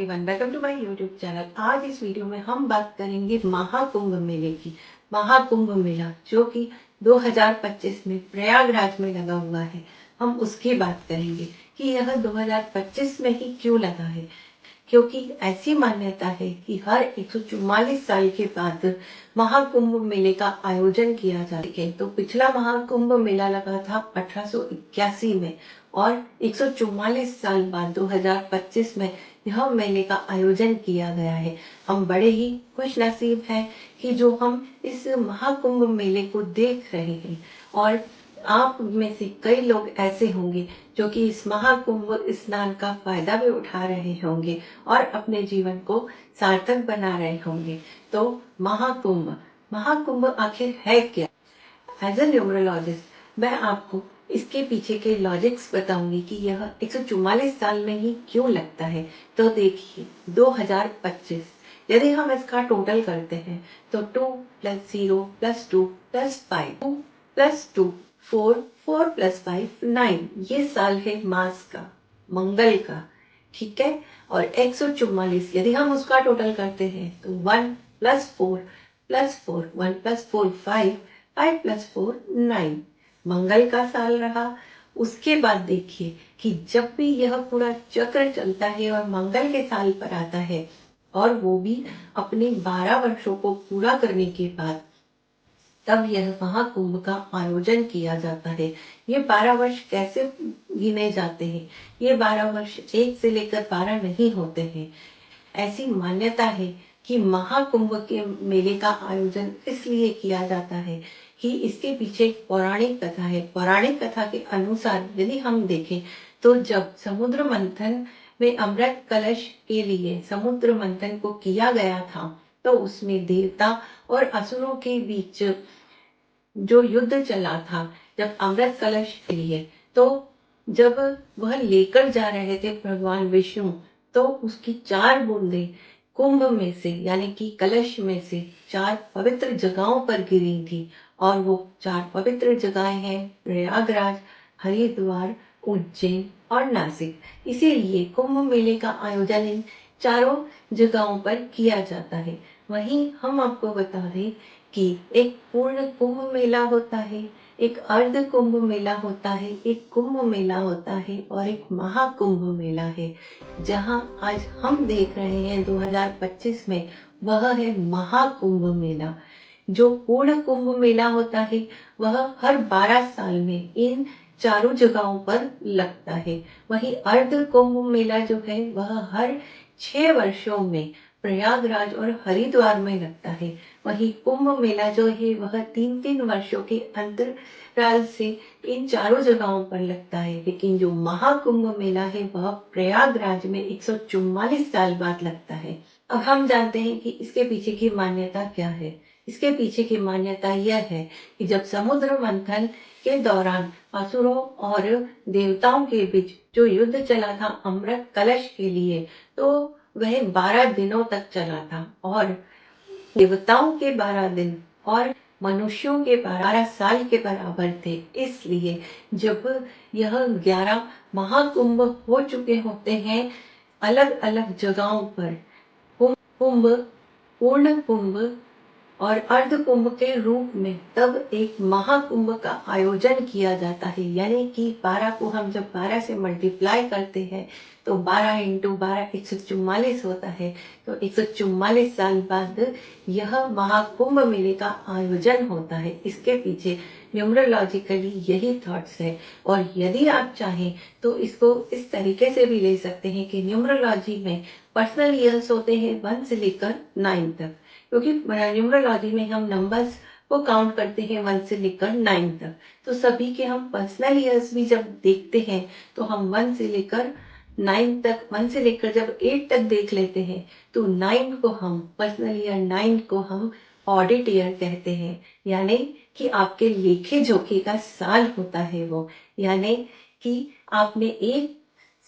Everyone, welcome to my YouTube channel. आज इस video में हम बात करेंगे महाकुंभ मेले की। महाकुंभ मेला जो कि 2025 में प्रयागराज में लगा हुआ है, हम उसकी बात करेंगे कि यह 2025 में ही क्यों लगा है। क्योंकि ऐसी मान्यता है कि हर 144 साल के बाद महाकुंभ मेले का आयोजन किया जाता है। तो पिछला महाकुंभ मेला लगा था 1881 में और 144 साल बाद 2025 में यह मेले का आयोजन किया गया है। हम बड़े ही खुश नसीब हैं कि जो हम इस महाकुंभ मेले को देख रहे हैं, और आप में से कई लोग ऐसे होंगे जो कि इस महाकुंभ स्नान का फायदा भी उठा रहे होंगे और अपने जीवन को सार्थक बना रहे होंगे। तो महाकुंभ महाकुंभ आखिर है क्या? एज ए न्यूमरोलॉजिस्ट मैं आपको इसके पीछे के लॉजिक्स बताऊंगी कि यह 144 साल में ही क्यों लगता है। तो देखिए, 2025 यदि हम इसका टोटल करते हैं तो 2 + 0 + 2 + 5, 2 + 2 4, 4 + 5 9, ये साल है मास का, मंगल का, ठीक है। और 144 यदि हम उसका टोटल करते हैं तो 1 + 4 + 4, 1 + 4 5, 5 + 4 9, मंगल का साल रहा। उसके बाद देखिए कि जब भी यह पूरा चक्र चलता है और मंगल के साल पर आता है, और वो भी अपने 12 वर्षों को पूरा करने के बाद, तब यह महाकुंभ का आयोजन किया जाता है। ये 12 वर्ष कैसे गिने जाते हैं? ये 12 वर्ष 1 से लेकर 12 नहीं होते हैं। ऐसी मान्यता है कि महाकुंभ के मेले का आयोजन इसलिए किया जाता है कि इसके पीछे एक पौराणिक कथा है। पौराणिक कथा के अनुसार यदि हम देखें तो जब समुद्र मंथन में अमृत कलश के लिए समुद्र मंथन को किया गया था, तो उसमें देवता और असुरों के बीच जो युद्ध चला था, जब अमृत कलश के लिए, तो जब वह लेकर जा रहे थे भगवान विष्णु, तो उसकी 4 बूंदें कुंभ में से यानी कि कलश में से 4 पवित्र जगहों पर गिरी थी। और वो 4 पवित्र जगहें हैं प्रयागराज, हरिद्वार, उज्जैन और नासिक। इसीलिए कुंभ मेले का आयोजन इन चारों जगहों पर किया जाता है। वहीं हम आपको बता दें कि एक पूर्ण कुंभ मेला होता है, एक अर्ध कुंभ मेला होता है, एक कुंभ मेला होता है और एक महाकुंभ मेला है। जहां आज हम देख रहे हैं 2025 में, वह है महाकुंभ मेला। जो पूर्ण कुंभ मेला होता है वह हर 12 साल में इन चारों जगहों पर लगता है। वहीं अर्ध कुंभ मेला जो है वह हर 6 वर्षों में प्रयागराज और हरिद्वार में लगता है। वहीं कुंभ मेला जो है वह 3-3 वर्षों के अंतराल से इन चारों जगहों पर लगता है। लेकिन जो महाकुंभ मेला है वह प्रयागराज में 144 साल बाद लगता है। अब हम जानते हैं कि इसके पीछे की मान्यता क्या है। इसके पीछे की मान्यता यह है कि जब समुद्र मंथन के दौरान असुरों और देवताओं के बीच जो युद्ध चला था अमृत कलश के लिए, तो वह 12 दिनों तक चला था। और देवताओं के 12 दिन और मनुष्यों के 12 साल के बराबर थे। इसलिए जब यह 11 महाकुंभ हो चुके होते हैं अलग अलग जगहों पर, कुंभ, पूर्ण कुंभ और अर्ध कुंभ के रूप में, तब एक महाकुंभ का आयोजन किया जाता है। यानी कि 12 को हम जब 12 से मल्टीप्लाई करते हैं तो 12 × 12 144 होता है। तो 144 साल बाद यह महाकुंभ मेले का आयोजन होता है। इसके पीछे न्यूमरोलॉजिकली यही थॉट्स है। और यदि आप चाहें तो इसको इस तरीके से भी ले सकते हैं कि न्यूमरोलॉजी में पर्सनल ईयर्स होते हैं 1 से लेकर 9 तक, क्योंकि न्यूमरोलॉजी में हम नंबर्स को काउंट करते हैं 1 से लेकर 9 तक। तो सभी के हम पर्सनल ईयर्स भी जब देखते हैं तो हम 1 से लेकर 9 तक, 1 से लेकर जब 8 तक देख लेते हैं तो 9 को हम पर्सनल ईयर, 9 को हम ऑडिट ईयर कहते हैं। यानी कि आपके लेखे जोखे का साल होता है वो। यानी कि आपने 1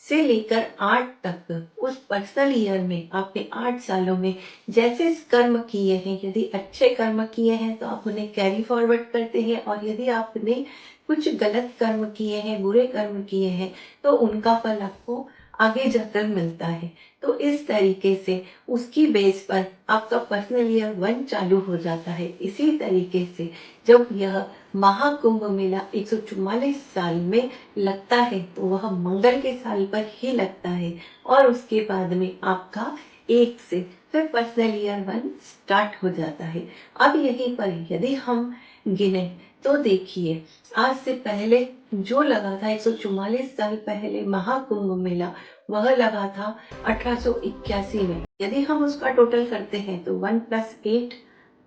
से लेकर 8 तक उस पर्सनल ईयर में आपने 8 सालों में जैसे कर्म किए हैं, यदि अच्छे कर्म किए हैं तो आप उन्हें कैरी फॉरवर्ड करते हैं, और यदि आपने कुछ गलत कर्म किए हैं, बुरे कर्म किए हैं, तो उनका फल आपको आगे जाकर मिलता है। तो इस तरीके से उसकी बेस पर आपका पर्सनल ईयर 1 चालू हो जाता है। इसी तरीके से जब यह महाकुंभ मेला 144 साल में लगता है तो वह मंगल के साल पर ही लगता है और उसके बाद में आपका 1 से फिर पर्सनल ईयर 1 स्टार्ट हो जाता है। अब यहीं पर यदि हम गिने तो देखिए, आज से पहले जो लगा था 144 साल पहले महाकुंभ मेला, वह लगा था 1881 में। यदि हम उसका टोटल करते हैं तो 1 + 8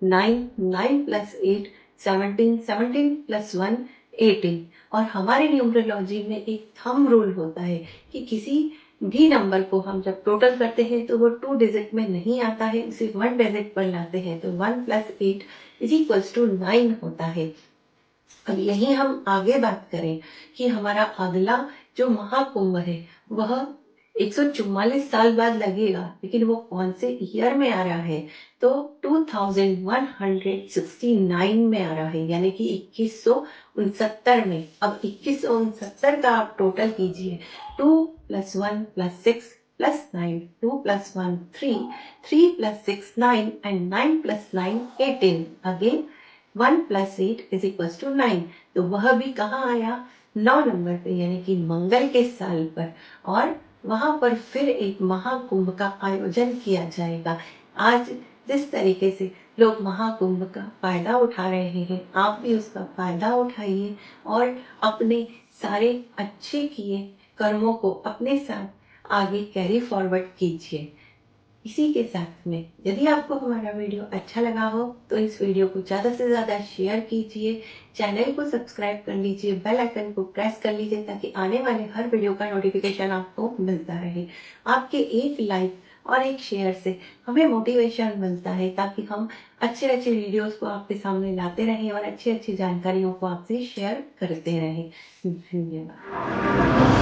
9, 9 + 8 17, 17 + 1 18। और हमारे न्यूमरोलॉजी में एक थंब रूल होता है कि किसी भी नंबर को हम जब टोटल करते हैं तो वो 2 डिजिट में नहीं आता है, सिर्फ 1 डिजिट पर लाते हैं। तो 1 + 8 = 9 होता है। अब यही हम आगे बात करें कि हमारा अगला जो महाकुंभ है वह 144 साल बाद लगेगा, लेकिन वो कौन से ईयर में आ रहा है? तो 2169 में आ रहा है, यानी कि 2169 में। अब 2169 का आप टोटल कीजिए। 2 + 1 + 6 + 9, 2 + 1 3, 3 + 6 9 and 9 + 9 18। अगेन 1 + 8 = 9। तो वह भी कहाँ आया? 9 नंबर पे, यानी कि मंगल के साल पर। और वहां पर फिर एक महाकुंभ का आयोजन किया जाएगा। आज जिस तरीके से लोग महाकुंभ का फायदा उठा रहे हैं, आप भी उसका फायदा उठाइए और अपने सारे अच्छे किए कर्मों को अपने साथ आगे कैरी फॉरवर्ड कीजिए। इसी के साथ में यदि आपको हमारा वीडियो अच्छा लगा हो तो इस वीडियो को ज़्यादा से ज़्यादा शेयर कीजिए, चैनल को सब्सक्राइब कर लीजिए, बेल आइकन को प्रेस कर लीजिए ताकि आने वाले हर वीडियो का नोटिफिकेशन आपको मिलता रहे। आपके एक लाइक और एक शेयर से हमें मोटिवेशन मिलता है ताकि हम अच्छे अच्छे वीडियोस को आपके सामने लाते रहें और अच्छी अच्छी जानकारियों को आपसे शेयर करते रहें। धन्यवाद।